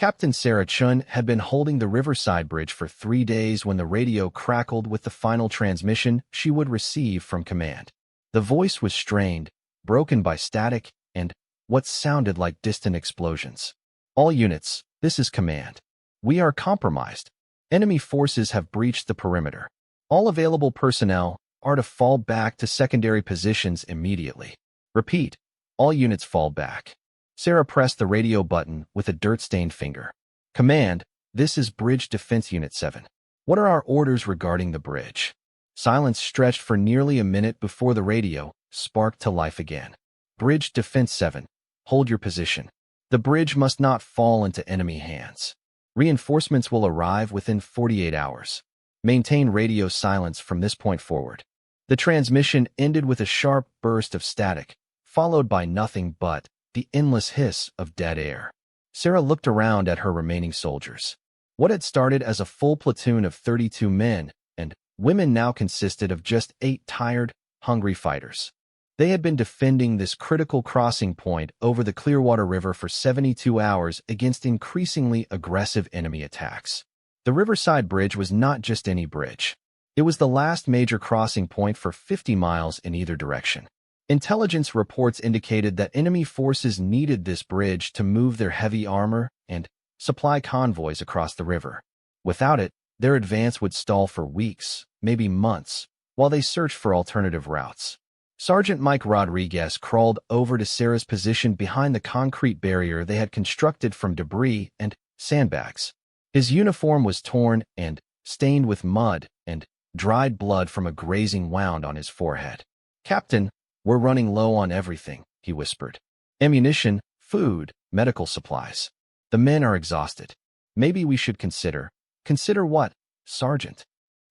Captain Sarah Chun had been holding the Riverside Bridge for 3 days when the radio crackled with the final transmission she would receive from command. The voice was strained, broken by static, and what sounded like distant explosions. All units, this is command. We are compromised. Enemy forces have breached the perimeter. All available personnel are to fall back to secondary positions immediately. Repeat, all units fall back. Sarah pressed the radio button with a dirt-stained finger. Command, this is Bridge Defense Unit 7. What are our orders regarding the bridge? Silence stretched for nearly a minute before the radio sparked to life again. Bridge Defense 7, hold your position. The bridge must not fall into enemy hands. Reinforcements will arrive within 48 hours. Maintain radio silence from this point forward. The transmission ended with a sharp burst of static, followed by nothing but the endless hiss of dead air. Sarah looked around at her remaining soldiers. What had started as a full platoon of 32 men and women now consisted of just 8 tired, hungry fighters. They had been defending this critical crossing point over the Clearwater River for 72 hours against increasingly aggressive enemy attacks. The Riverside Bridge was not just any bridge. It was the last major crossing point for 50 miles in either direction. Intelligence reports indicated that enemy forces needed this bridge to move their heavy armor and supply convoys across the river. Without it, their advance would stall for weeks, maybe months, while they searched for alternative routes. Sergeant Mike Rodriguez crawled over to Sarah's position behind the concrete barrier they had constructed from debris and sandbags. His uniform was torn and stained with mud and dried blood from a grazing wound on his forehead. Captain, we're running low on everything, he whispered. Ammunition, food, medical supplies. The men are exhausted. Maybe we should consider. Consider what, Sergeant?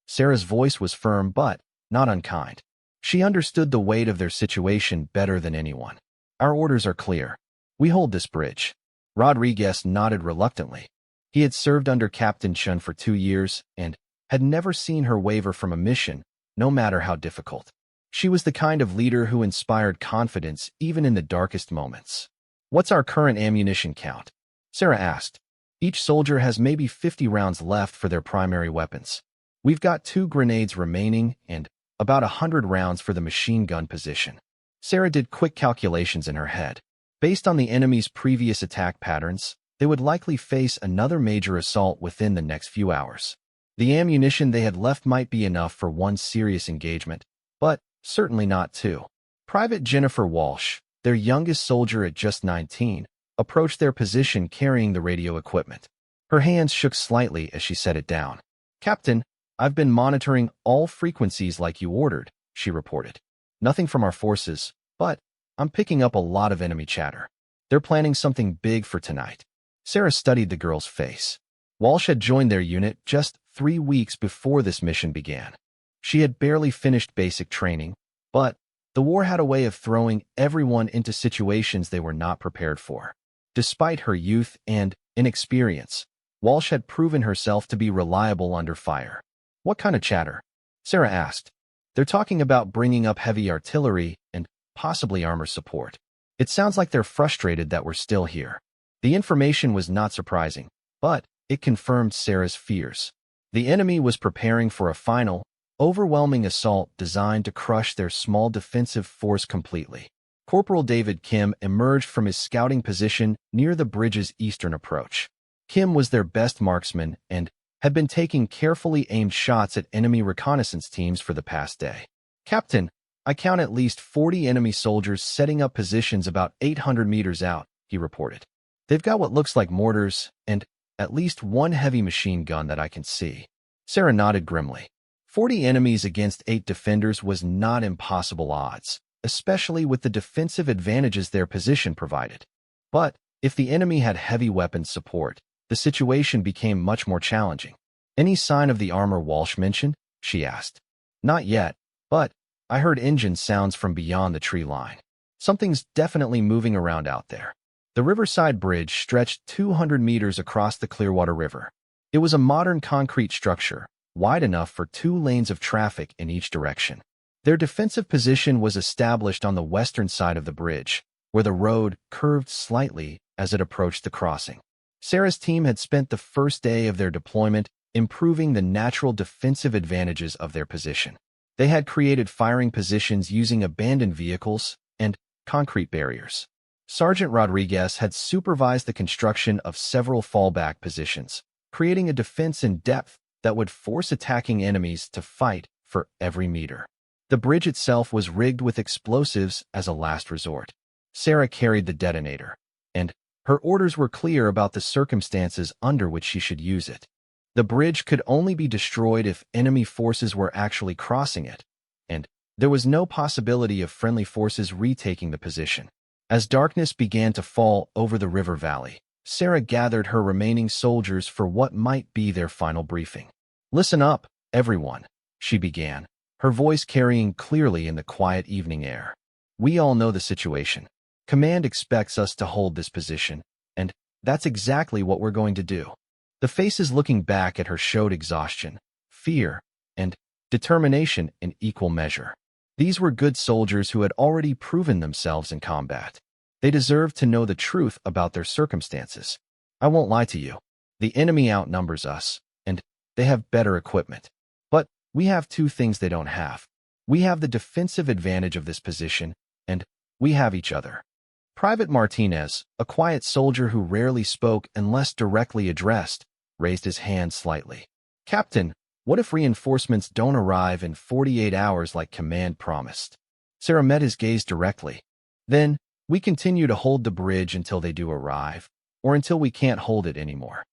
Sarah's voice was firm but not unkind. She understood the weight of their situation better than anyone. Our orders are clear. We hold this bridge. Rodriguez nodded reluctantly. He had served under Captain Chun for 2 years and had never seen her waver from a mission, no matter how difficult. She was the kind of leader who inspired confidence even in the darkest moments. What's our current ammunition count? Sarah asked. Each soldier has maybe 50 rounds left for their primary weapons. We've got 2 grenades remaining and about 100 rounds for the machine gun position. Sarah did quick calculations in her head. Based on the enemy's previous attack patterns, they would likely face another major assault within the next few hours. The ammunition they had left might be enough for one serious engagement, but certainly not 2. Private Jennifer Walsh, their youngest soldier at just 19, approached their position carrying the radio equipment. Her hands shook slightly as she set it down. Captain, I've been monitoring all frequencies like you ordered, she reported. Nothing from our forces, but I'm picking up a lot of enemy chatter. They're planning something big for tonight. Sarah studied the girl's face. Walsh had joined their unit just 3 weeks before this mission began. She had barely finished basic training, but the war had a way of throwing everyone into situations they were not prepared for. Despite her youth and inexperience, Walsh had proven herself to be reliable under fire. What kind of chatter? Sarah asked. They're talking about bringing up heavy artillery and possibly armor support. It sounds like they're frustrated that we're still here. The information was not surprising, but it confirmed Sarah's fears. The enemy was preparing for a final, overwhelming assault designed to crush their small defensive force completely. Corporal David Kim emerged from his scouting position near the bridge's eastern approach. Kim was their best marksman and had been taking carefully aimed shots at enemy reconnaissance teams for the past day. Captain, I count at least 40 enemy soldiers setting up positions about 800 meters out, he reported. They've got what looks like mortars and at least 1 heavy machine gun that I can see. Sarah nodded grimly. 40 enemies against 8 defenders was not impossible odds, especially with the defensive advantages their position provided. But if the enemy had heavy weapons support, the situation became much more challenging. Any sign of the armor Walsh mentioned? She asked. Not yet, but I heard engine sounds from beyond the tree line. Something's definitely moving around out there. The Riverside Bridge stretched 200 meters across the Clearwater River. It was a modern concrete structure, wide enough for 2 lanes of traffic in each direction. Their defensive position was established on the western side of the bridge, where the road curved slightly as it approached the crossing. Sarah's team had spent the first day of their deployment improving the natural defensive advantages of their position. They had created firing positions using abandoned vehicles and concrete barriers. Sergeant Rodriguez had supervised the construction of several fallback positions, creating a defense in depth that would force attacking enemies to fight for every meter. The bridge itself was rigged with explosives as a last resort. Sarah carried the detonator, and her orders were clear about the circumstances under which she should use it. The bridge could only be destroyed if enemy forces were actually crossing it, and there was no possibility of friendly forces retaking the position. As darkness began to fall over the river valley, Sarah gathered her remaining soldiers for what might be their final briefing. "Listen up, everyone," she began, her voice carrying clearly in the quiet evening air. "We all know the situation. Command expects us to hold this position, and that's exactly what we're going to do." The faces looking back at her showed exhaustion, fear, and determination in equal measure. These were good soldiers who had already proven themselves in combat. They deserved to know the truth about their circumstances. "I won't lie to you. The enemy outnumbers us, and they have better equipment. But we have two things they don't have. We have the defensive advantage of this position, and we have each other." Private Martinez, a quiet soldier who rarely spoke unless directly addressed, raised his hand slightly. "Captain, what if reinforcements don't arrive in 48 hours like command promised?" Sarah met his gaze directly. "Then, we continue to hold the bridge until they do arrive, or until we can't hold it anymore."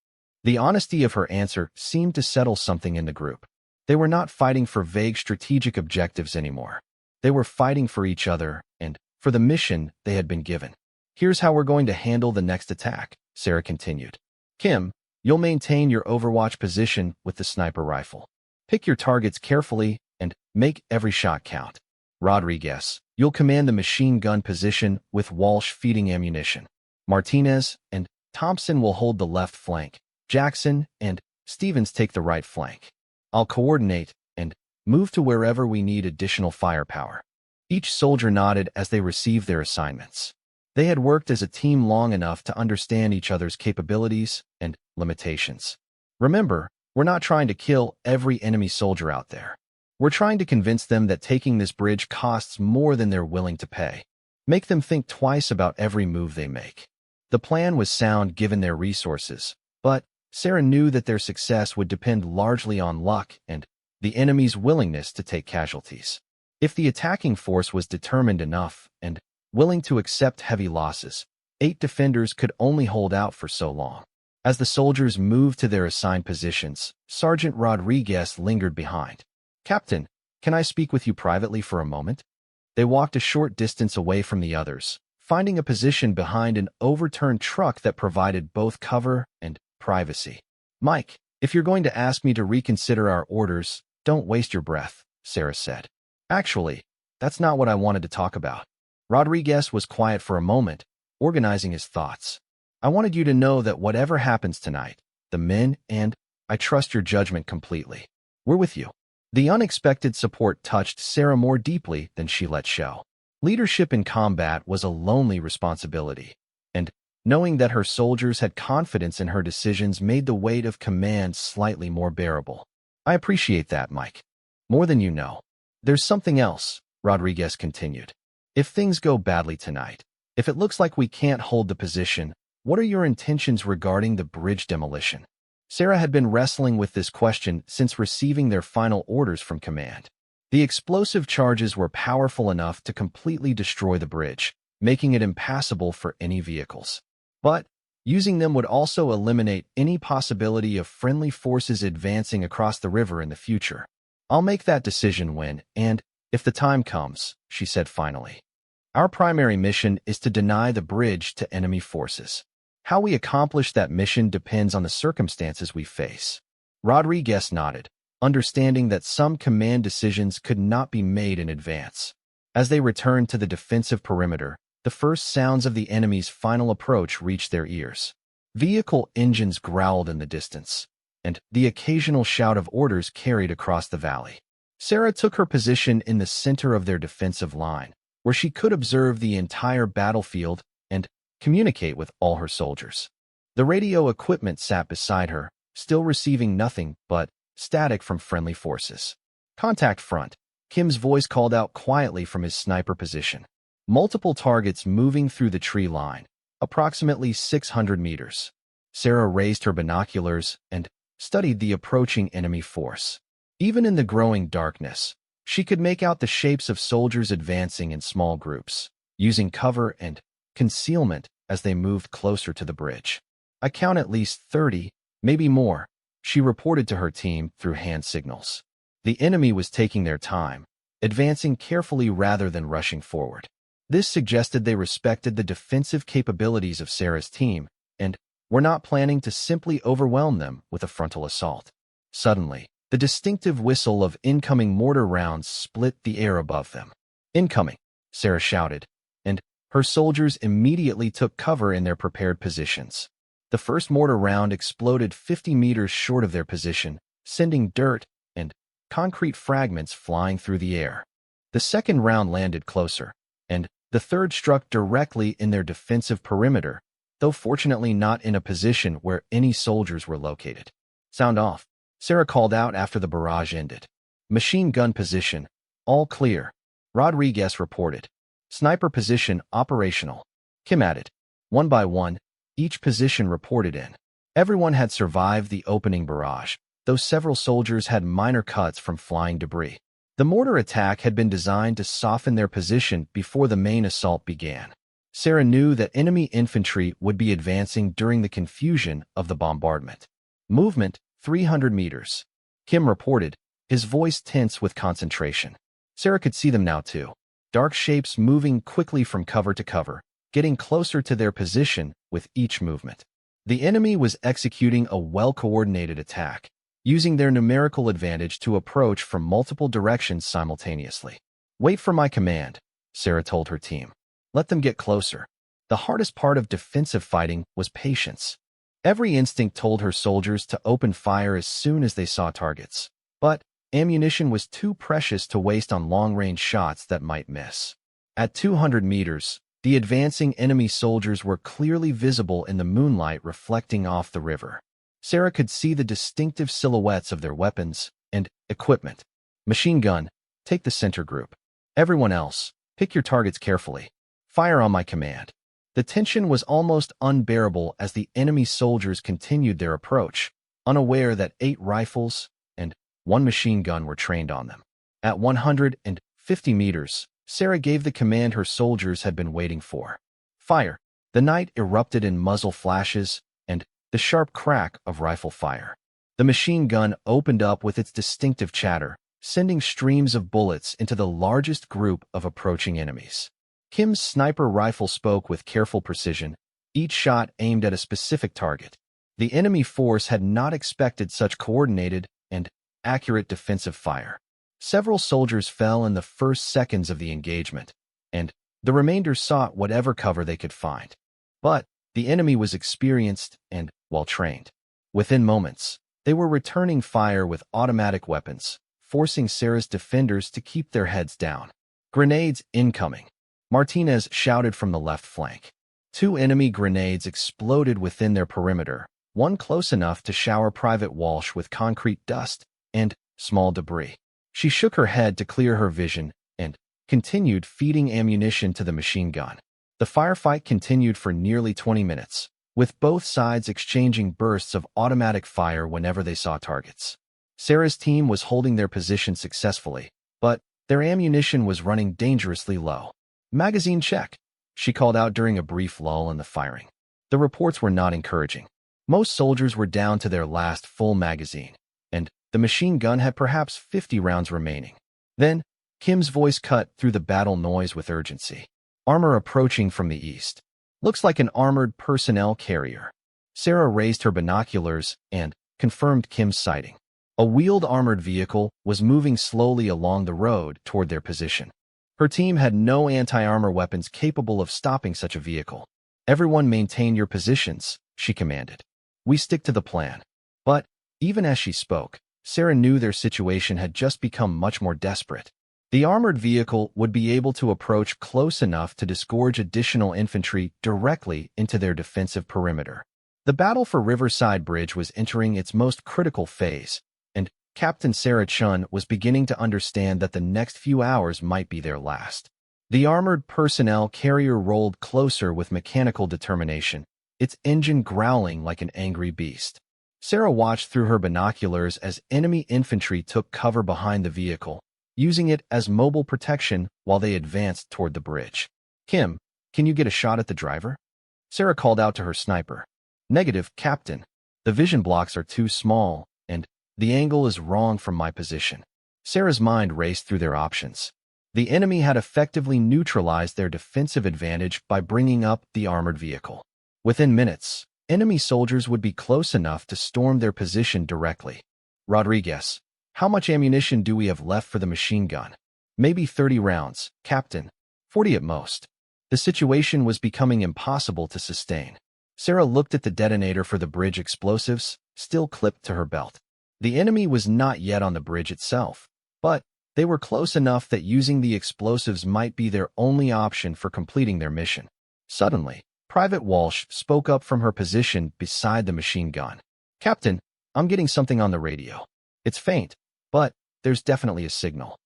The honesty of her answer seemed to settle something in the group. They were not fighting for vague strategic objectives anymore. They were fighting for each other and for the mission they had been given. "Here's how we're going to handle the next attack," Sarah continued. "Kim, you'll maintain your overwatch position with the sniper rifle. Pick your targets carefully and make every shot count. Rodriguez, you'll command the machine gun position with Walsh feeding ammunition. Martinez and Thompson will hold the left flank. Jackson and Stevens take the right flank. I'll coordinate and move to wherever we need additional firepower." Each soldier nodded as they received their assignments. They had worked as a team long enough to understand each other's capabilities and limitations. "Remember, we're not trying to kill every enemy soldier out there. We're trying to convince them that taking this bridge costs more than they're willing to pay. Make them think twice about every move they make." The plan was sound given their resources, but Sarah knew that their success would depend largely on luck and the enemy's willingness to take casualties. If the attacking force was determined enough and willing to accept heavy losses, 8 defenders could only hold out for so long. As the soldiers moved to their assigned positions, Sergeant Rodriguez lingered behind. "Captain, can I speak with you privately for a moment?" They walked a short distance away from the others, finding a position behind an overturned truck that provided both cover and privacy. "Mike, if you're going to ask me to reconsider our orders, don't waste your breath," Sarah said. "Actually, that's not what I wanted to talk about." Rodriguez was quiet for a moment, organizing his thoughts. "I wanted you to know that whatever happens tonight, the men and I trust your judgment completely. We're with you." The unexpected support touched Sarah more deeply than she let show. Leadership in combat was a lonely responsibility, and knowing that her soldiers had confidence in her decisions made the weight of command slightly more bearable. "I appreciate that, Mike. More than you know. There's something else," Rodriguez continued. "If things go badly tonight, if it looks like we can't hold the position, what are your intentions regarding the bridge demolition?" Sarah had been wrestling with this question since receiving their final orders from command. The explosive charges were powerful enough to completely destroy the bridge, making it impassable for any vehicles. But using them would also eliminate any possibility of friendly forces advancing across the river in the future. "I'll make that decision when, and if the time comes," she said finally. "Our primary mission is to deny the bridge to enemy forces. How we accomplish that mission depends on the circumstances we face." Rodriguez nodded, understanding that some command decisions could not be made in advance. As they returned to the defensive perimeter, the first sounds of the enemy's final approach reached their ears. Vehicle engines growled in the distance, and the occasional shout of orders carried across the valley. Sarah took her position in the center of their defensive line, where she could observe the entire battlefield and communicate with all her soldiers. The radio equipment sat beside her, still receiving nothing but static from friendly forces. Contact front. Kim's voice called out quietly from his sniper position. Multiple targets moving through the tree line, approximately 600 meters. Sarah raised her binoculars and studied the approaching enemy force. Even in the growing darkness, she could make out the shapes of soldiers advancing in small groups, using cover and concealment as they moved closer to the bridge. "I count at least 30, maybe more," she reported to her team through hand signals. The enemy was taking their time, advancing carefully rather than rushing forward. This suggested they respected the defensive capabilities of Sarah's team and were not planning to simply overwhelm them with a frontal assault. Suddenly, the distinctive whistle of incoming mortar rounds split the air above them. "Incoming," Sarah shouted, and her soldiers immediately took cover in their prepared positions. The first mortar round exploded 50 meters short of their position, sending dirt and concrete fragments flying through the air. The second round landed closer, and the third struck directly in their defensive perimeter, though fortunately not in a position where any soldiers were located. "Sound off," Sarah called out after the barrage ended. "Machine gun position, all clear," Rodriguez reported. "Sniper position operational," Kim added. One by one, each position reported in. Everyone had survived the opening barrage, though several soldiers had minor cuts from flying debris. The mortar attack had been designed to soften their position before the main assault began. Sarah knew that enemy infantry would be advancing during the confusion of the bombardment. "Movement, 300 meters," Kim reported, his voice tense with concentration. Sarah could see them now too. Dark shapes moving quickly from cover to cover, getting closer to their position with each movement. The enemy was executing a well-coordinated attack, using their numerical advantage to approach from multiple directions simultaneously. "Wait for my command," Sarah told her team. "Let them get closer." The hardest part of defensive fighting was patience. Every instinct told her soldiers to open fire as soon as they saw targets. But ammunition was too precious to waste on long-range shots that might miss. At 200 meters, the advancing enemy soldiers were clearly visible in the moonlight reflecting off the river. Sarah could see the distinctive silhouettes of their weapons and equipment. "Machine gun, take the center group. Everyone else, pick your targets carefully. Fire on my command." The tension was almost unbearable as the enemy soldiers continued their approach, unaware that 8 rifles and 1 machine gun were trained on them. At 150 meters, Sarah gave the command her soldiers had been waiting for. "Fire." The night erupted in muzzle flashes and the sharp crack of rifle fire. The machine gun opened up with its distinctive chatter, sending streams of bullets into the largest group of approaching enemies. Kim's sniper rifle spoke with careful precision, each shot aimed at a specific target. The enemy force had not expected such coordinated and accurate defensive fire. Several soldiers fell in the first seconds of the engagement, and the remainder sought whatever cover they could find. But the enemy was experienced and well-trained. Within moments, they were returning fire with automatic weapons, forcing Sarah's defenders to keep their heads down. "Grenades incoming," Martinez shouted from the left flank. 2 enemy grenades exploded within their perimeter, one close enough to shower Private Walsh with concrete dust and small debris. She shook her head to clear her vision and continued feeding ammunition to the machine gun. The firefight continued for nearly 20 minutes, with both sides exchanging bursts of automatic fire whenever they saw targets. Sarah's team was holding their position successfully, but their ammunition was running dangerously low. "Magazine check," she called out during a brief lull in the firing. The reports were not encouraging. Most soldiers were down to their last full magazine, and the machine gun had perhaps 50 rounds remaining. Then, Kim's voice cut through the battle noise with urgency. "Armor approaching from the east. Looks like an armored personnel carrier." Sarah raised her binoculars and confirmed Kim's sighting. A wheeled armored vehicle was moving slowly along the road toward their position. Her team had no anti-armor weapons capable of stopping such a vehicle. "Everyone maintain your positions," she commanded. "We stick to the plan." But even as she spoke, Sarah knew their situation had just become much more desperate. The armored vehicle would be able to approach close enough to disgorge additional infantry directly into their defensive perimeter. The battle for Riverside Bridge was entering its most critical phase, and Captain Sarah Chun was beginning to understand that the next few hours might be their last. The armored personnel carrier rolled closer with mechanical determination, its engine growling like an angry beast. Sarah watched through her binoculars as enemy infantry took cover behind the vehicle, using it as mobile protection while they advanced toward the bridge. "Kim, can you get a shot at the driver?" Sarah called out to her sniper. "Negative, Captain. The vision blocks are too small, and the angle is wrong from my position." Sarah's mind raced through their options. The enemy had effectively neutralized their defensive advantage by bringing up the armored vehicle. Within minutes, enemy soldiers would be close enough to storm their position directly. "Rodriguez, how much ammunition do we have left for the machine gun?" "Maybe 30 rounds, Captain. 40 at most." The situation was becoming impossible to sustain. Sarah looked at the detonator for the bridge explosives, still clipped to her belt. The enemy was not yet on the bridge itself, but they were close enough that using the explosives might be their only option for completing their mission. Suddenly, Private Walsh spoke up from her position beside the machine gun. "Captain, I'm getting something on the radio. It's faint, but there's definitely a signal."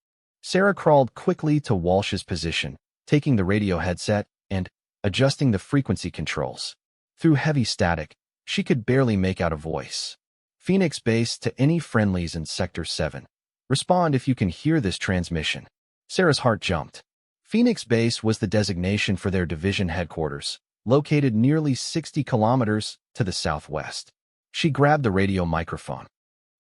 Sarah crawled quickly to Walsh's position, taking the radio headset and adjusting the frequency controls. Through heavy static, she could barely make out a voice. "Phoenix Base to any friendlies in Sector 7. Respond if you can hear this transmission." Sarah's heart jumped. Phoenix Base was the designation for their division headquarters, located nearly 60 kilometers to the southwest. She grabbed the radio microphone.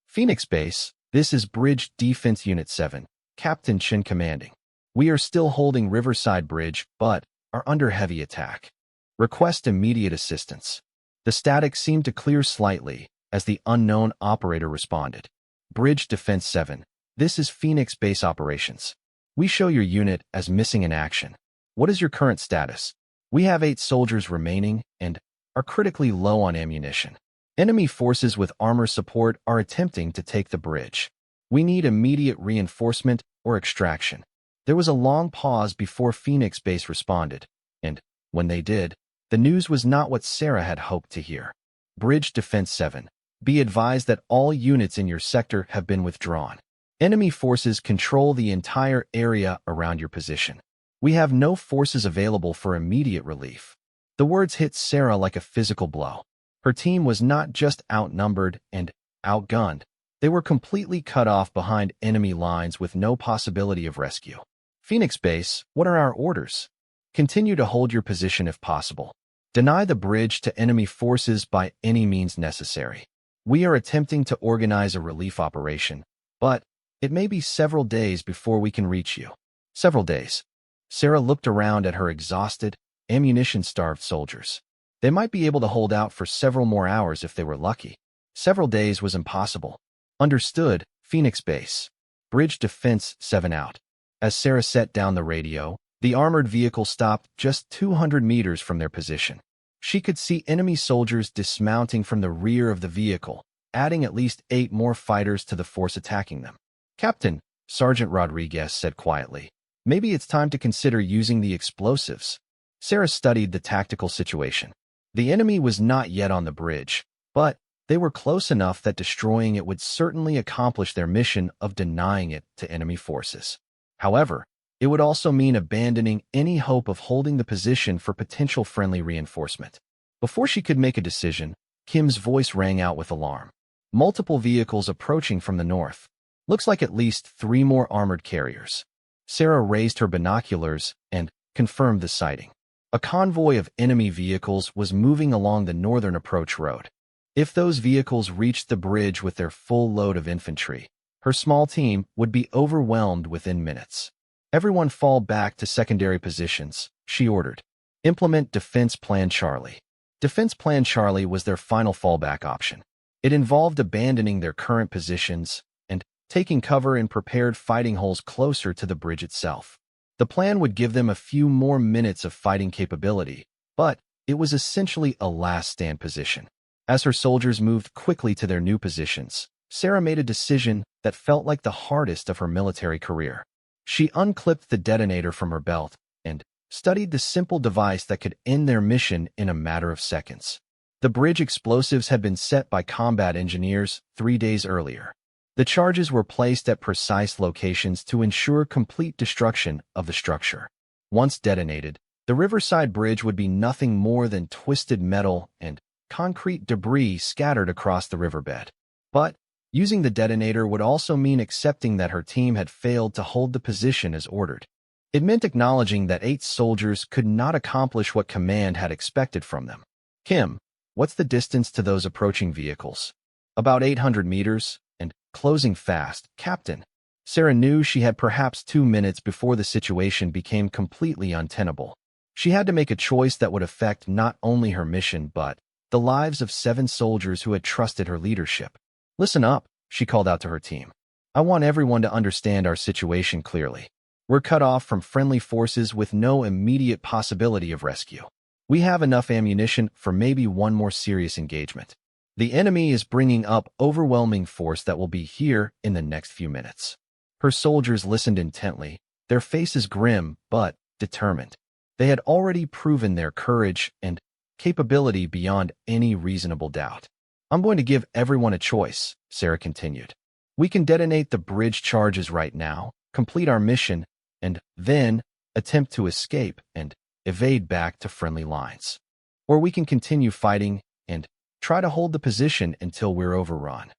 "Phoenix Base, this is Bridge Defense Unit 7, Captain Chin commanding. We are still holding Riverside Bridge, but are under heavy attack. Request immediate assistance." The static seemed to clear slightly as the unknown operator responded. "Bridge Defense 7, this is Phoenix Base Operations. We show your unit as missing in action. What is your current status?" "We have 8 soldiers remaining and are critically low on ammunition. Enemy forces with armor support are attempting to take the bridge. We need immediate reinforcement or extraction." There was a long pause before Phoenix Base responded, and when they did, the news was not what Sarah had hoped to hear. "Bridge Defense 7, be advised that all units in your sector have been withdrawn. Enemy forces control the entire area around your position. We have no forces available for immediate relief." The words hit Sarah like a physical blow. Her team was not just outnumbered and outgunned. They were completely cut off behind enemy lines with no possibility of rescue. "Phoenix Base, what are our orders?" "Continue to hold your position if possible. Deny the bridge to enemy forces by any means necessary. We are attempting to organize a relief operation, but it may be several days before we can reach you." "Several days." Sarah looked around at her exhausted, ammunition-starved soldiers. They might be able to hold out for several more hours if they were lucky. Several days was impossible. "Understood, Phoenix Base. Bridge Defense 7 out." As Sarah set down the radio, the armored vehicle stopped just 200 meters from their position. She could see enemy soldiers dismounting from the rear of the vehicle, adding at least 8 more fighters to the force attacking them. "Captain," Sergeant Rodriguez said quietly, "maybe it's time to consider using the explosives." Sarah studied the tactical situation. The enemy was not yet on the bridge, but they were close enough that destroying it would certainly accomplish their mission of denying it to enemy forces. However, it would also mean abandoning any hope of holding the position for potential friendly reinforcement. Before she could make a decision, Kim's voice rang out with alarm. "Multiple vehicles approaching from the north. Looks like at least 3 more armored carriers." Sarah raised her binoculars and confirmed the sighting. A convoy of enemy vehicles was moving along the northern approach road. If those vehicles reached the bridge with their full load of infantry, her small team would be overwhelmed within minutes. "Everyone fall back to secondary positions," she ordered. "Implement Defense Plan Charlie." Defense Plan Charlie was their final fallback option. It involved abandoning their current positions and taking cover in prepared fighting holes closer to the bridge itself. The plan would give them a few more minutes of fighting capability, but it was essentially a last-stand position. As her soldiers moved quickly to their new positions, Sarah made a decision that felt like the hardest of her military career. She unclipped the detonator from her belt and studied the simple device that could end their mission in a matter of seconds. The bridge explosives had been set by combat engineers 3 days earlier. The charges were placed at precise locations to ensure complete destruction of the structure. Once detonated, the Riverside Bridge would be nothing more than twisted metal and concrete debris scattered across the riverbed. But using the detonator would also mean accepting that her team had failed to hold the position as ordered. It meant acknowledging that 8 soldiers could not accomplish what command had expected from them. Kim, what's the distance to those approaching vehicles? About 800 meters, and closing fast, Captain. Sarah knew she had perhaps 2 minutes before the situation became completely untenable. She had to make a choice that would affect not only her mission but the lives of 7 soldiers who had trusted her leadership. Listen up, she called out to her team. I want everyone to understand our situation clearly. We're cut off from friendly forces with no immediate possibility of rescue. We have enough ammunition for maybe one more serious engagement. The enemy is bringing up overwhelming force that will be here in the next few minutes. Her soldiers listened intently, their faces grim but determined. They had already proven their courage and capability beyond any reasonable doubt. I'm going to give everyone a choice, Sarah continued. We can detonate the bridge charges right now, complete our mission, and then attempt to escape and evade back to friendly lines. Or we can continue fighting and try to hold the position until we're overrun.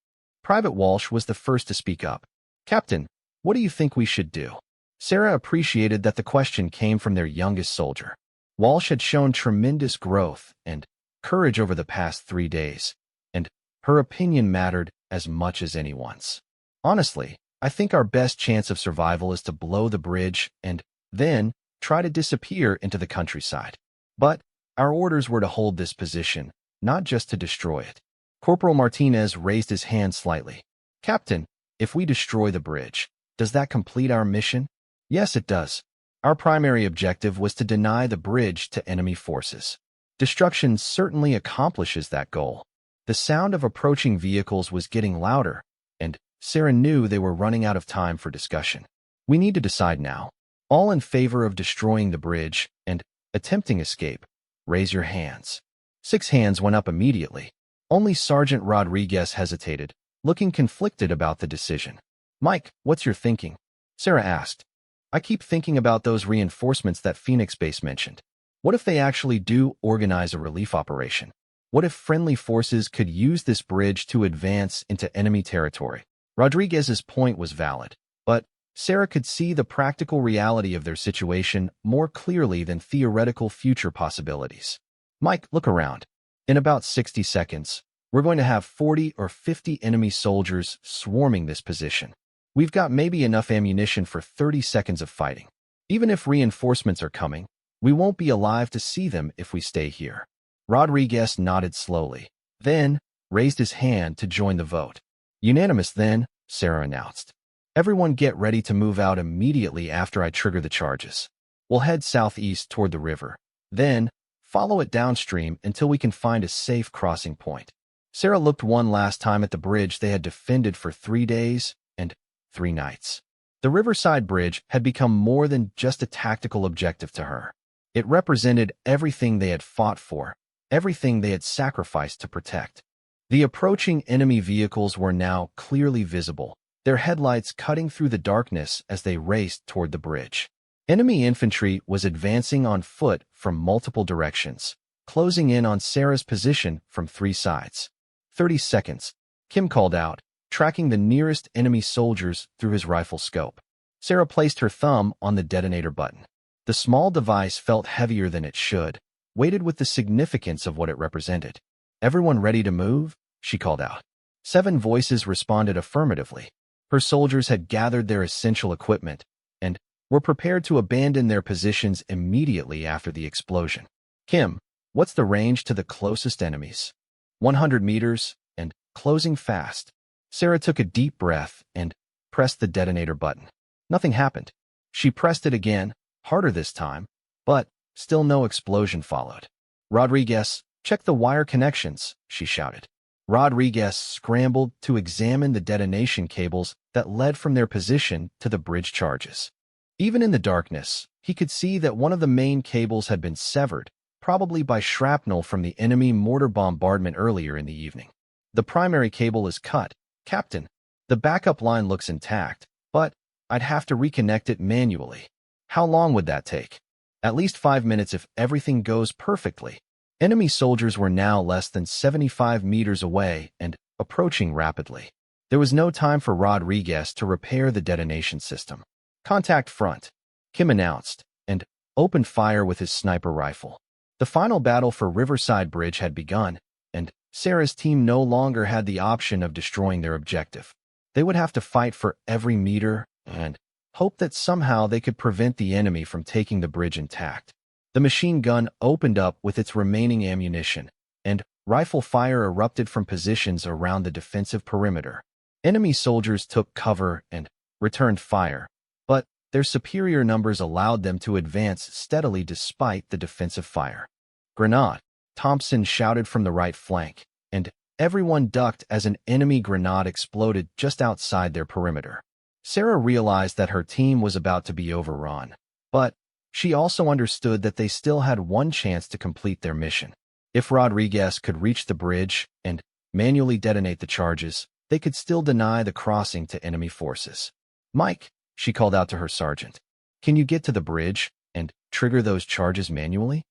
Private Walsh was the first to speak up. Captain, what do you think we should do? Sarah appreciated that the question came from their youngest soldier. Walsh had shown tremendous growth and courage over the past 3 days, and her opinion mattered as much as anyone's. Honestly, I think our best chance of survival is to blow the bridge and then try to disappear into the countryside. But our orders were to hold this position, not just to destroy it. Corporal Martinez raised his hand slightly. Captain, if we destroy the bridge, does that complete our mission? Yes, it does. Our primary objective was to deny the bridge to enemy forces. Destruction certainly accomplishes that goal. The sound of approaching vehicles was getting louder, and Sarah knew they were running out of time for discussion. We need to decide now. All in favor of destroying the bridge and attempting escape, raise your hands. 6 hands went up immediately. Only Sergeant Rodriguez hesitated, looking conflicted about the decision. Mike, what's your thinking? Sarah asked. I keep thinking about those reinforcements that Phoenix Base mentioned. What if they actually do organize a relief operation? What if friendly forces could use this bridge to advance into enemy territory? Rodriguez's point was valid, but Sarah could see the practical reality of their situation more clearly than theoretical future possibilities. Mike, look around. In about 60 seconds, we're going to have 40 or 50 enemy soldiers swarming this position. We've got maybe enough ammunition for 30 seconds of fighting. Even if reinforcements are coming, we won't be alive to see them if we stay here. Rodriguez nodded slowly, then raised his hand to join the vote. Unanimous then, Sarah announced. Everyone get ready to move out immediately after I trigger the charges. We'll head southeast toward the river, then follow it downstream until we can find a safe crossing point. Sarah looked one last time at the bridge they had defended for 3 days and 3 nights. The Riverside Bridge had become more than just a tactical objective to her. It represented everything they had fought for, everything they had sacrificed to protect. The approaching enemy vehicles were now clearly visible, their headlights cutting through the darkness as they raced toward the bridge. Enemy infantry was advancing on foot from multiple directions, closing in on Sarah's position from 3 sides. 30 seconds, Kim called out, tracking the nearest enemy soldiers through his rifle scope. Sarah placed her thumb on the detonator button. The small device felt heavier than it should, weighted with the significance of what it represented. Everyone ready to move? She called out. 7 voices responded affirmatively. Her soldiers had gathered their essential equipment and were prepared to abandon their positions immediately after the explosion. Kim, what's the range to the closest enemies? 100 meters and closing fast. Sarah took a deep breath and pressed the detonator button. Nothing happened. She pressed it again, harder this time, but still no explosion followed. Rodriguez, check the wire connections, she shouted. Rodriguez scrambled to examine the detonation cables that led from their position to the bridge charges. Even in the darkness, he could see that one of the main cables had been severed, probably by shrapnel from the enemy mortar bombardment earlier in the evening. The primary cable is cut, Captain. The backup line looks intact, but I'd have to reconnect it manually. How long would that take? At least 5 minutes if everything goes perfectly. Enemy soldiers were now less than 75 meters away and approaching rapidly. There was no time for Rodriguez to repair the detonation system. Contact front, Kim announced, and opened fire with his sniper rifle. The final battle for Riverside Bridge had begun, and Sarah's team no longer had the option of destroying their objective. They would have to fight for every meter and hope that somehow they could prevent the enemy from taking the bridge intact. The machine gun opened up with its remaining ammunition, and rifle fire erupted from positions around the defensive perimeter. Enemy soldiers took cover and returned fire, but their superior numbers allowed them to advance steadily despite the defensive fire. Grenade, Thompson shouted from the right flank, and everyone ducked as an enemy grenade exploded just outside their perimeter. Sarah realized that her team was about to be overrun, but she also understood that they still had one chance to complete their mission. If Rodriguez could reach the bridge and manually detonate the charges, they could still deny the crossing to enemy forces. Mike, she called out to her sergeant, can you get to the bridge and trigger those charges manually?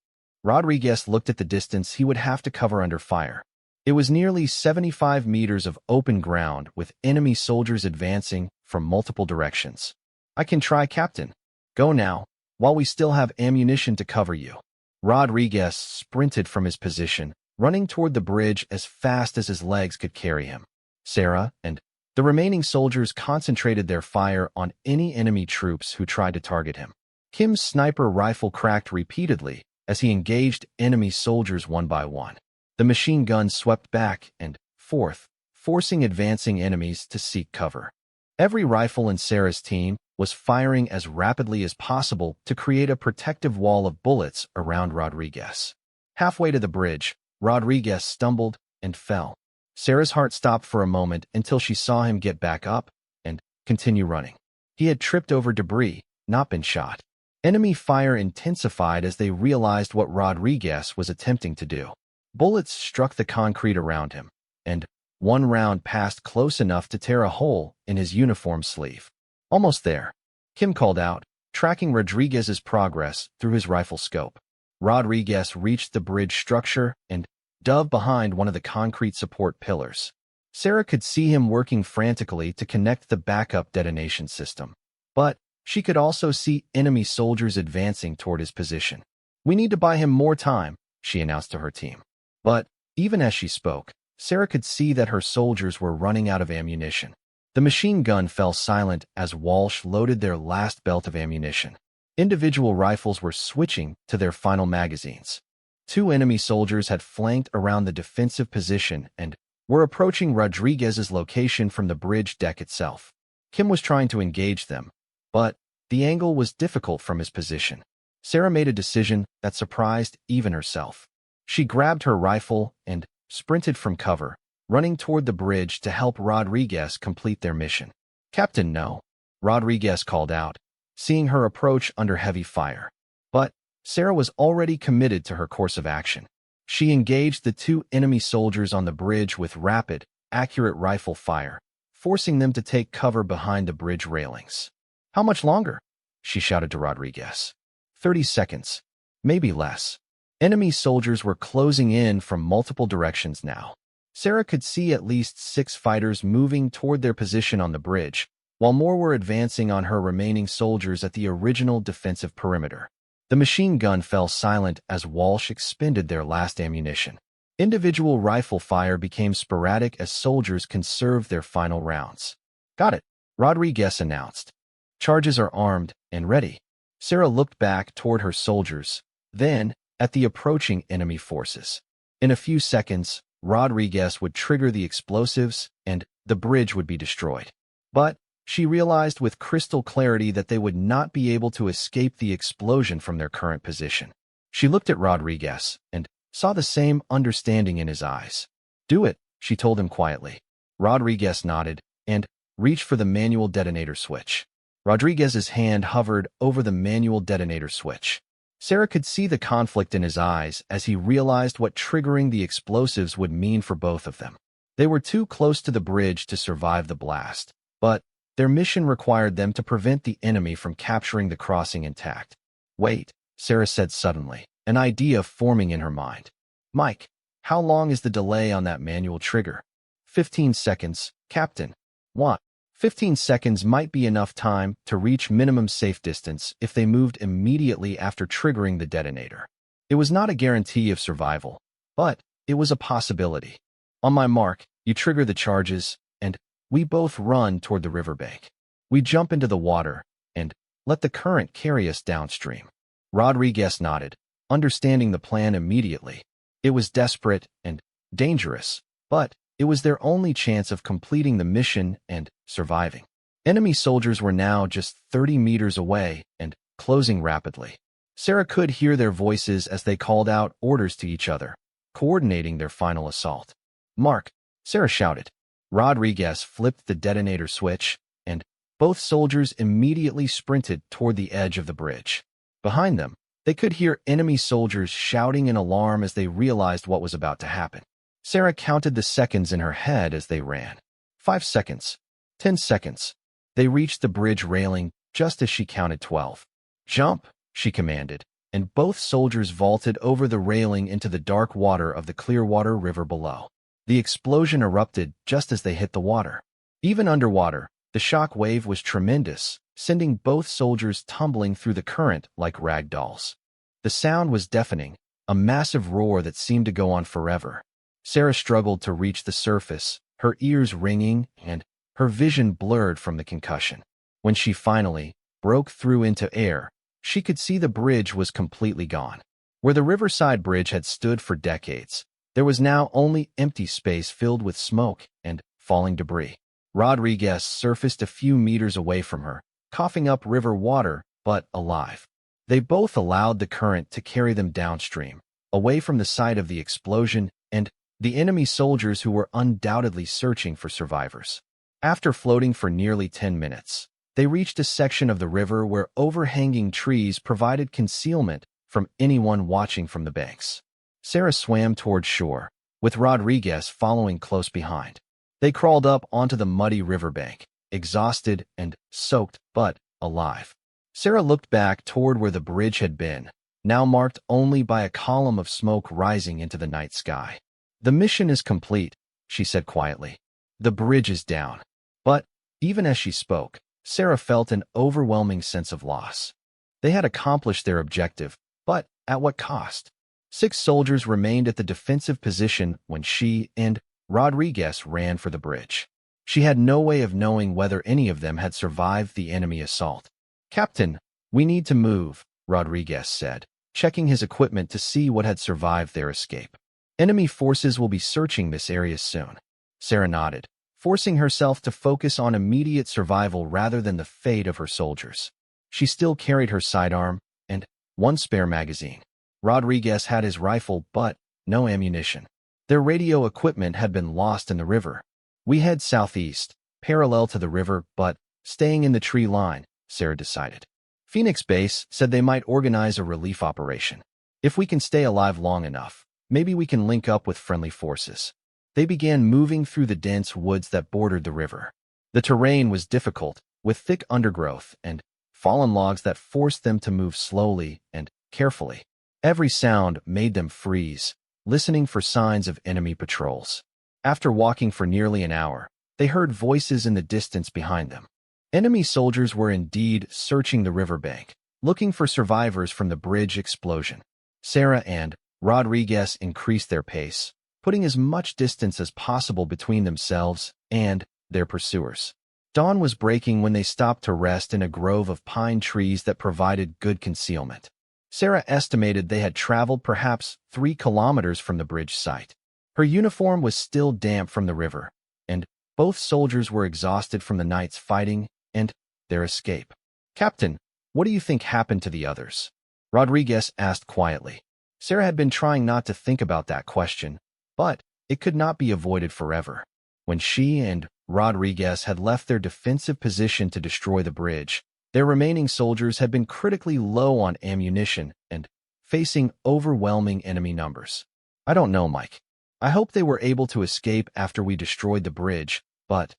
Rodriguez looked at the distance he would have to cover under fire. It was nearly 75 meters of open ground with enemy soldiers advancing from multiple directions. I can try, Captain. Go now, while we still have ammunition to cover you. Rodriguez sprinted from his position, running toward the bridge as fast as his legs could carry him. Sarah and the remaining soldiers concentrated their fire on any enemy troops who tried to target him. Kim's sniper rifle cracked repeatedly as he engaged enemy soldiers one by one. The machine gun swept back and forth, forcing advancing enemies to seek cover. Every rifle in Sarah's team was firing as rapidly as possible to create a protective wall of bullets around Rodriguez. Halfway to the bridge, Rodriguez stumbled and fell. Sarah's heart stopped for a moment until she saw him get back up and continue running. He had tripped over debris, not been shot. Enemy fire intensified as they realized what Rodriguez was attempting to do. Bullets struck the concrete around him, and one round passed close enough to tear a hole in his uniform sleeve. Almost there, Kim called out, tracking Rodriguez's progress through his rifle scope. Rodriguez reached the bridge structure and dove behind one of the concrete support pillars. Sarah could see him working frantically to connect the backup detonation system, but she could also see enemy soldiers advancing toward his position. We need to buy him more time, she announced to her team. But even as she spoke, Sarah could see that her soldiers were running out of ammunition. The machine gun fell silent as Walsh loaded their last belt of ammunition. Individual rifles were switching to their final magazines. 2 enemy soldiers had flanked around the defensive position and were approaching Rodriguez's location from the bridge deck itself. Kim was trying to engage them, but the angle was difficult from his position. Sarah made a decision that surprised even herself. She grabbed her rifle and sprinted from cover, running toward the bridge to help Rodriguez complete their mission. Captain, no, Rodriguez called out, seeing her approach under heavy fire. But Sarah was already committed to her course of action. She engaged the 2 enemy soldiers on the bridge with rapid, accurate rifle fire, forcing them to take cover behind the bridge railings. How much longer? She shouted to Rodriguez. 30 seconds, maybe less. Enemy soldiers were closing in from multiple directions now. Sarah could see at least 6 fighters moving toward their position on the bridge, while more were advancing on her remaining soldiers at the original defensive perimeter. The machine gun fell silent as Walsh expended their last ammunition. Individual rifle fire became sporadic as soldiers conserved their final rounds. Got it, Rodriguez announced. Charges are armed and ready. Sarah looked back toward her soldiers, then at the approaching enemy forces. In a few seconds, Rodriguez would trigger the explosives and the bridge would be destroyed. But she realized with crystal clarity that they would not be able to escape the explosion from their current position. She looked at Rodriguez and saw the same understanding in his eyes. Do it, she told him quietly. Rodriguez nodded and reached for the manual detonator switch. Rodriguez's hand hovered over the manual detonator switch. Sarah could see the conflict in his eyes as he realized what triggering the explosives would mean for both of them. They were too close to the bridge to survive the blast, but their mission required them to prevent the enemy from capturing the crossing intact. Wait, Sarah said suddenly, an idea forming in her mind. Mike, how long is the delay on that manual trigger? 15 seconds, Captain. What? 15 seconds might be enough time to reach minimum safe distance if they moved immediately after triggering the detonator. It was not a guarantee of survival, but it was a possibility. On my mark, you trigger the charges, and we both run toward the riverbank. We jump into the water and let the current carry us downstream. Rodriguez nodded, understanding the plan immediately. It was desperate and dangerous, but it was their only chance of completing the mission and surviving. Enemy soldiers were now just 30 meters away and closing rapidly. Sarah could hear their voices as they called out orders to each other, coordinating their final assault. Mark, Sarah shouted. Rodriguez flipped the detonator switch, and both soldiers immediately sprinted toward the edge of the bridge. Behind them, they could hear enemy soldiers shouting in alarm as they realized what was about to happen. Sarah counted the seconds in her head as they ran. 5 seconds. 10 seconds. They reached the bridge railing just as she counted 12. Jump, she commanded, and both soldiers vaulted over the railing into the dark water of the Clearwater River below. The explosion erupted just as they hit the water. Even underwater, the shock wave was tremendous, sending both soldiers tumbling through the current like rag dolls. The sound was deafening, a massive roar that seemed to go on forever. Sarah struggled to reach the surface, her ears ringing and her vision blurred from the concussion. When she finally broke through into air, she could see the bridge was completely gone. Where the Riverside Bridge had stood for decades, there was now only empty space filled with smoke and falling debris. Rodriguez surfaced a few meters away from her, coughing up river water, but alive. They both allowed the current to carry them downstream, away from the site of the explosion and the enemy soldiers who were undoubtedly searching for survivors. After floating for nearly 10 minutes, they reached a section of the river where overhanging trees provided concealment from anyone watching from the banks. Sarah swam toward shore, with Rodriguez following close behind. They crawled up onto the muddy riverbank, exhausted and soaked, but alive. Sarah looked back toward where the bridge had been, now marked only by a column of smoke rising into the night sky. The mission is complete, she said quietly. The bridge is down. But, even as she spoke, Sarah felt an overwhelming sense of loss. They had accomplished their objective, but at what cost? 6 soldiers remained at the defensive position when she and Rodriguez ran for the bridge. She had no way of knowing whether any of them had survived the enemy assault. Captain, we need to move, Rodriguez said, checking his equipment to see what had survived their escape. Enemy forces will be searching this area soon. Sarah nodded, forcing herself to focus on immediate survival rather than the fate of her soldiers. She still carried her sidearm and one spare magazine. Rodriguez had his rifle, but no ammunition. Their radio equipment had been lost in the river. We head southeast, parallel to the river, but staying in the tree line, Sarah decided. Phoenix Base said they might organize a relief operation. If we can stay alive long enough, maybe we can link up with friendly forces. They began moving through the dense woods that bordered the river. The terrain was difficult, with thick undergrowth and fallen logs that forced them to move slowly and carefully. Every sound made them freeze, listening for signs of enemy patrols. After walking for nearly an hour, they heard voices in the distance behind them. Enemy soldiers were indeed searching the riverbank, looking for survivors from the bridge explosion. Sarah and Rodriguez increased their pace, putting as much distance as possible between themselves and their pursuers. Dawn was breaking when they stopped to rest in a grove of pine trees that provided good concealment. Sarah estimated they had traveled perhaps 3 kilometers from the bridge site. Her uniform was still damp from the river, and both soldiers were exhausted from the night's fighting and their escape. Captain, what do you think happened to the others? Rodriguez asked quietly. Sarah had been trying not to think about that question, but it could not be avoided forever. When she and Rodriguez had left their defensive position to destroy the bridge, their remaining soldiers had been critically low on ammunition and facing overwhelming enemy numbers. I don't know, Mike. I hope they were able to escape after we destroyed the bridge, but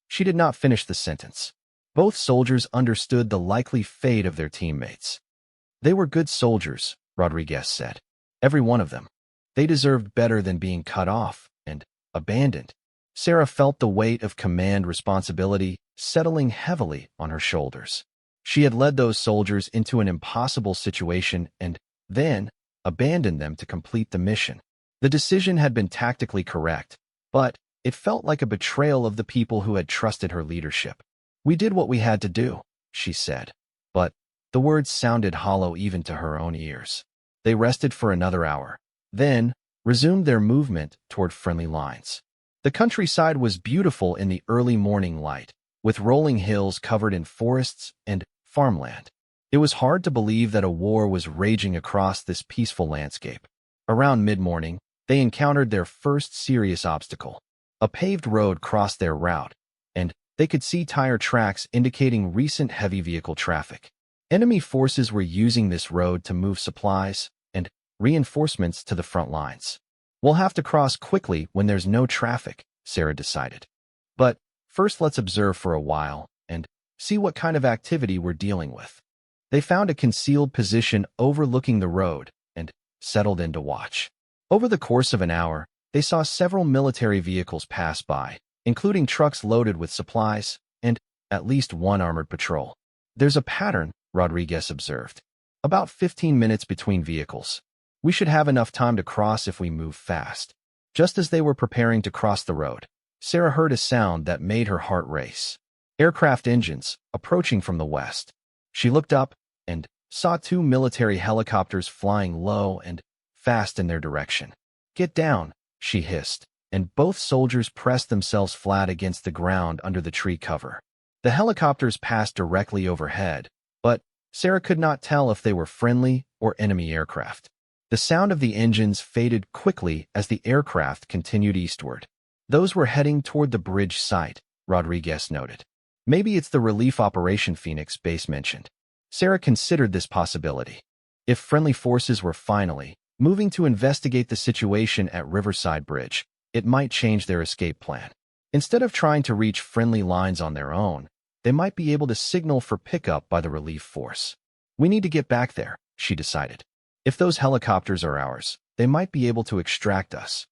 she did not finish the sentence. Both soldiers understood the likely fate of their teammates. They were good soldiers, Rodriguez said. Every one of them. They deserved better than being cut off and abandoned. Sarah felt the weight of command responsibility settling heavily on her shoulders. She had led those soldiers into an impossible situation and then abandoned them to complete the mission. The decision had been tactically correct, but it felt like a betrayal of the people who had trusted her leadership. "We did what we had to do," she said, but the words sounded hollow even to her own ears. They rested for another hour, then resumed their movement toward friendly lines. The countryside was beautiful in the early morning light, with rolling hills covered in forests and farmland. It was hard to believe that a war was raging across this peaceful landscape. Around mid-morning, they encountered their first serious obstacle. A paved road crossed their route, and they could see tire tracks indicating recent heavy vehicle traffic. Enemy forces were using this road to move supplies and reinforcements to the front lines. "We'll have to cross quickly when there's no traffic," Sarah decided. "But first let's observe for a while and see what kind of activity we're dealing with." They found a concealed position overlooking the road and settled in to watch. Over the course of an hour, they saw several military vehicles pass by, including trucks loaded with supplies and at least one armored patrol. "There's a pattern," Rodriguez observed. "About 15 minutes between vehicles. We should have enough time to cross if we move fast." Just as they were preparing to cross the road, Sarah heard a sound that made her heart race. Aircraft engines approaching from the west. She looked up and saw two military helicopters flying low and fast in their direction. "Get down," she hissed, and both soldiers pressed themselves flat against the ground under the tree cover. The helicopters passed directly overhead, but Sarah could not tell if they were friendly or enemy aircraft. The sound of the engines faded quickly as the aircraft continued eastward. "Those were heading toward the bridge site," Rodriguez noted. "Maybe it's the relief operation Phoenix Base mentioned." Sarah considered this possibility. If friendly forces were finally moving to investigate the situation at Riverside Bridge, it might change their escape plan. Instead of trying to reach friendly lines on their own, they might be able to signal for pickup by the relief force. "We need to get back there," she decided. "If those helicopters are ours, they might be able to extract us."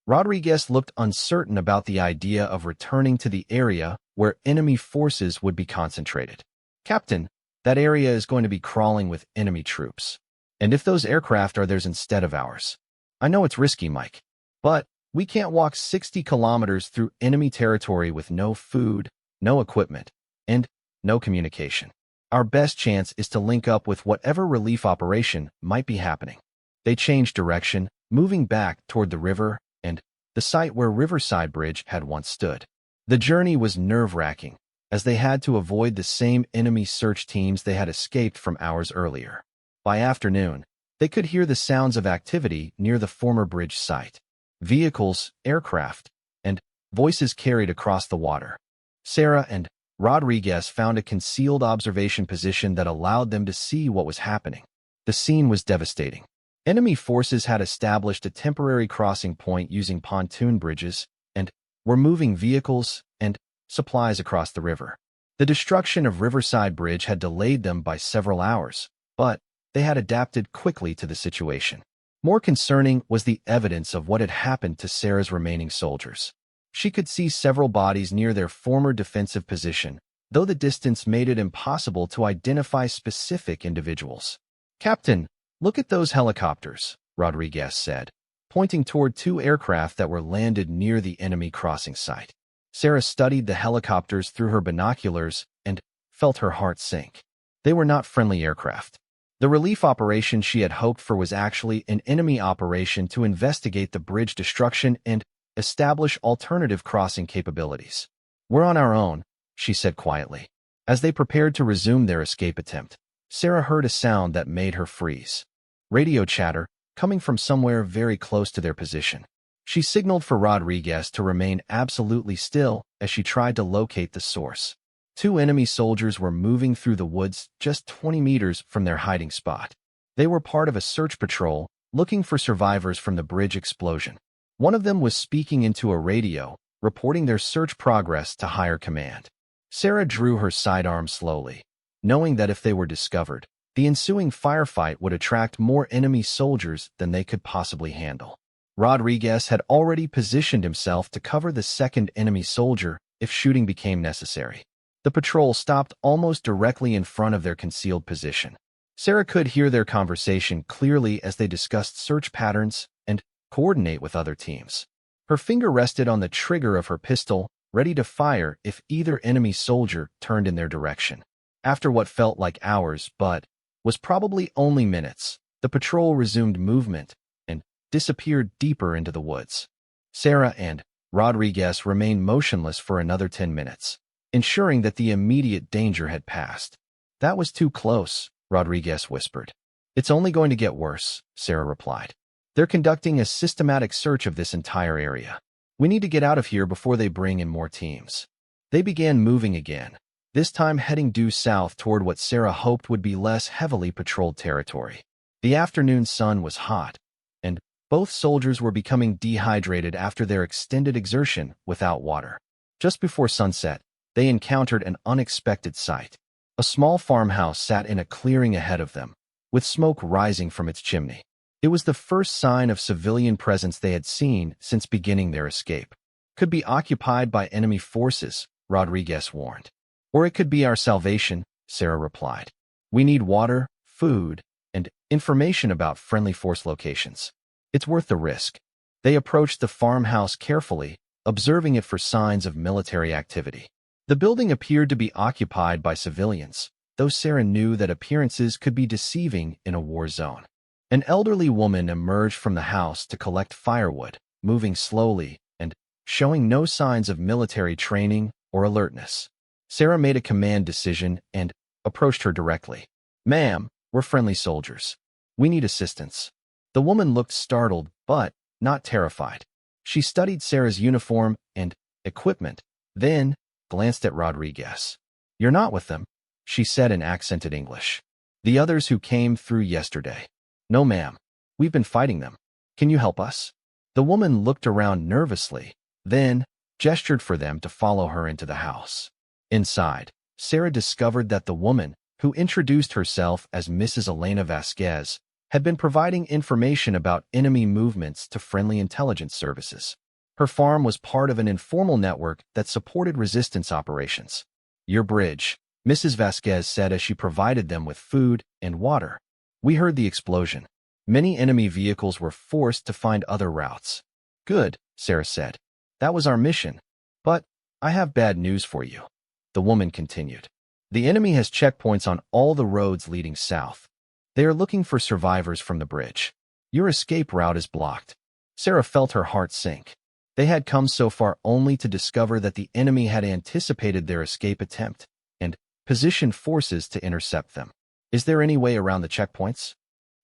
Rodriguez looked uncertain about the idea of returning to the area where enemy forces would be concentrated. "Captain, that area is going to be crawling with enemy troops. And if those aircraft are theirs instead of ours? I know it's risky, Mike, but we can't walk 60 kilometers through enemy territory with no food, no equipment, and no communication. Our best chance is to link up with whatever relief operation might be happening." They changed direction, moving back toward the river and the site where Riverside Bridge had once stood. The journey was nerve-wracking, as they had to avoid the same enemy search teams they had escaped from hours earlier. By afternoon, they could hear the sounds of activity near the former bridge site. Vehicles, aircraft, and voices carried across the water. Sarah and Rodriguez found a concealed observation position that allowed them to see what was happening. The scene was devastating. Enemy forces had established a temporary crossing point using pontoon bridges and were moving vehicles and supplies across the river. The destruction of Riverside Bridge had delayed them by several hours, but they had adapted quickly to the situation. More concerning was the evidence of what had happened to Sarah's remaining soldiers. She could see several bodies near their former defensive position, though the distance made it impossible to identify specific individuals. "Captain, look at those helicopters," Rodriguez said, pointing toward two aircraft that were landed near the enemy crossing site. Sarah studied the helicopters through her binoculars and felt her heart sink. They were not friendly aircraft. The relief operation she had hoped for was actually an enemy operation to investigate the bridge destruction and establish alternative crossing capabilities. "We're on our own," she said quietly. As they prepared to resume their escape attempt, Sarah heard a sound that made her freeze. Radio chatter, coming from somewhere very close to their position. She signaled for Rodriguez to remain absolutely still as she tried to locate the source. Two enemy soldiers were moving through the woods just 20 meters from their hiding spot. They were part of a search patrol, looking for survivors from the bridge explosion. One of them was speaking into a radio, reporting their search progress to higher command. Sarah drew her sidearm slowly, knowing that if they were discovered, the ensuing firefight would attract more enemy soldiers than they could possibly handle. Rodriguez had already positioned himself to cover the second enemy soldier if shooting became necessary. The patrol stopped almost directly in front of their concealed position. Sarah could hear their conversation clearly as they discussed search patterns and coordinate with other teams. Her finger rested on the trigger of her pistol, ready to fire if either enemy soldier turned in their direction. After what felt like hours but was probably only minutes, the patrol resumed movement and disappeared deeper into the woods. Sarah and Rodriguez remained motionless for another 10 minutes, ensuring that the immediate danger had passed. "That was too close," Rodriguez whispered. "It's only going to get worse," Sarah replied. "They're conducting a systematic search of this entire area. We need to get out of here before they bring in more teams." They began moving again, this time heading due south toward what Sarah hoped would be less heavily patrolled territory. The afternoon sun was hot, and both soldiers were becoming dehydrated after their extended exertion without water. Just before sunset, they encountered an unexpected sight. A small farmhouse sat in a clearing ahead of them, with smoke rising from its chimney. It was the first sign of civilian presence they had seen since beginning their escape. "Could be occupied by enemy forces," Rodriguez warned. "Or it could be our salvation," Sarah replied. "We need water, food, and information about friendly force locations. It's worth the risk." They approached the farmhouse carefully, observing it for signs of military activity. The building appeared to be occupied by civilians, though Sarah knew that appearances could be deceiving in a war zone. An elderly woman emerged from the house to collect firewood, moving slowly and showing no signs of military training or alertness. Sarah made a command decision and approached her directly. "Ma'am, we're friendly soldiers. We need assistance." The woman looked startled, but not terrified. She studied Sarah's uniform and equipment, then glanced at Rodriguez. "You're not with them," she said in accented English. "The others who came through yesterday." "No, ma'am. We've been fighting them. Can you help us?" The woman looked around nervously, then gestured for them to follow her into the house. Inside, Sarah discovered that the woman, who introduced herself as Mrs. Elena Vasquez, had been providing information about enemy movements to friendly intelligence services. Her farm was part of an informal network that supported resistance operations. "Your bridge," Mrs. Vasquez said as she provided them with food and water. "We heard the explosion. Many enemy vehicles were forced to find other routes." "Good," Sarah said. "That was our mission. But I have bad news for you," the woman continued. "The enemy has checkpoints on all the roads leading south. They are looking for survivors from the bridge. Your escape route is blocked." Sarah felt her heart sink. They had come so far only to discover that the enemy had anticipated their escape attempt and positioned forces to intercept them. "Is there any way around the checkpoints?"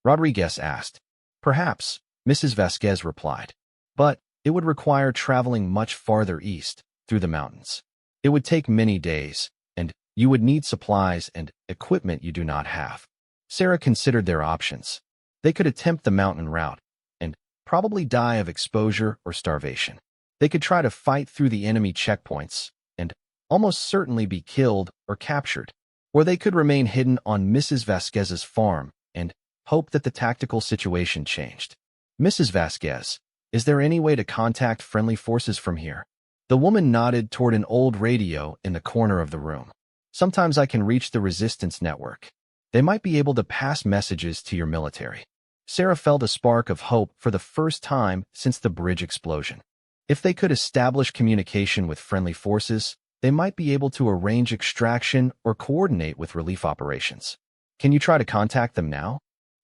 Rodriguez asked. "Perhaps," Mrs. Vasquez replied. "But it would require traveling much farther east, through the mountains. It would take many days, and you would need supplies and equipment you do not have." Sarah considered their options. They could attempt the mountain route, and probably die of exposure or starvation. They could try to fight through the enemy checkpoints, and almost certainly be killed or captured. Or they could remain hidden on Mrs. Vasquez's farm and hope that the tactical situation changed. "Mrs. Vasquez, is there any way to contact friendly forces from here?" The woman nodded toward an old radio in the corner of the room. "Sometimes I can reach the resistance network. They might be able to pass messages to your military." Sarah felt a spark of hope for the first time since the bridge explosion. If they could establish communication with friendly forces, they might be able to arrange extraction or coordinate with relief operations. "Can you try to contact them now?"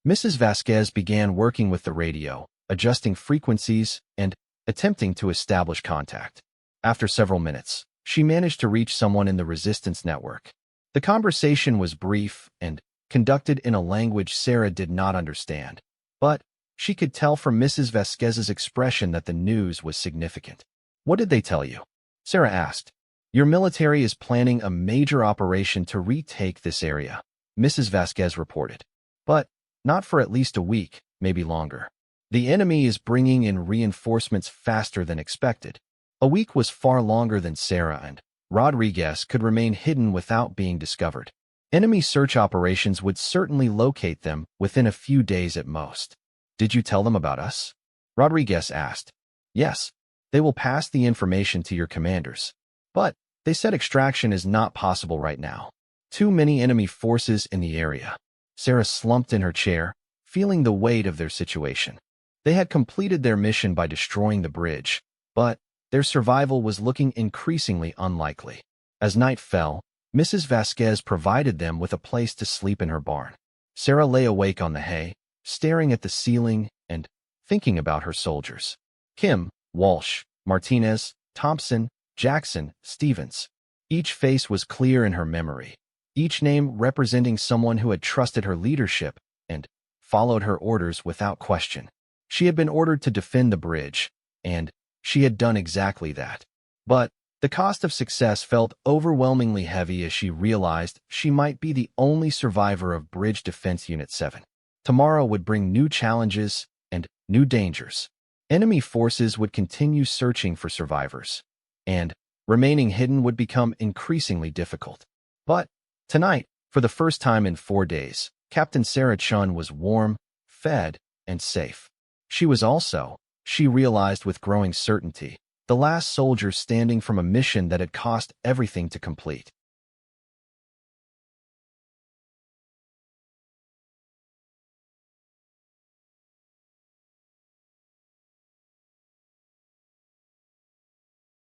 Mrs. Vasquez began working with the radio, adjusting frequencies and attempting to establish contact. After several minutes, she managed to reach someone in the resistance network. The conversation was brief and conducted in a language Sarah did not understand, but she could tell from Mrs. Vasquez's expression that the news was significant. "What did they tell you?" Sarah asked. "Your military is planning a major operation to retake this area," Mrs. Vasquez reported. "But Not for at least a week, maybe longer. The enemy is bringing in reinforcements faster than expected. A week was far longer than Sarah and Rodriguez could remain hidden without being discovered. Enemy search operations would certainly locate them within a few days at most. Did you tell them about us? Rodriguez asked. Yes, they will pass the information to your commanders. But they said extraction is not possible right now. Too many enemy forces in the area. Sarah slumped in her chair, feeling the weight of their situation. They had completed their mission by destroying the bridge, but their survival was looking increasingly unlikely. As night fell, Mrs. Vasquez provided them with a place to sleep in her barn. Sarah lay awake on the hay, staring at the ceiling and thinking about her soldiers. Kim, Walsh, Martinez, Thompson, Jackson, Stevens. Each face was clear in her memory, each name representing someone who had trusted her leadership and followed her orders without question. She had been ordered to defend the bridge, and she had done exactly that. But the cost of success felt overwhelmingly heavy as she realized she might be the only survivor of Bridge Defense Unit 7. Tomorrow would bring new challenges and new dangers. Enemy forces would continue searching for survivors, and remaining hidden would become increasingly difficult. But tonight, for the first time in 4 days, Captain Sarah Chun was warm, fed, and safe. She was also, she realized with growing certainty, the last soldier standing from a mission that had cost everything to complete.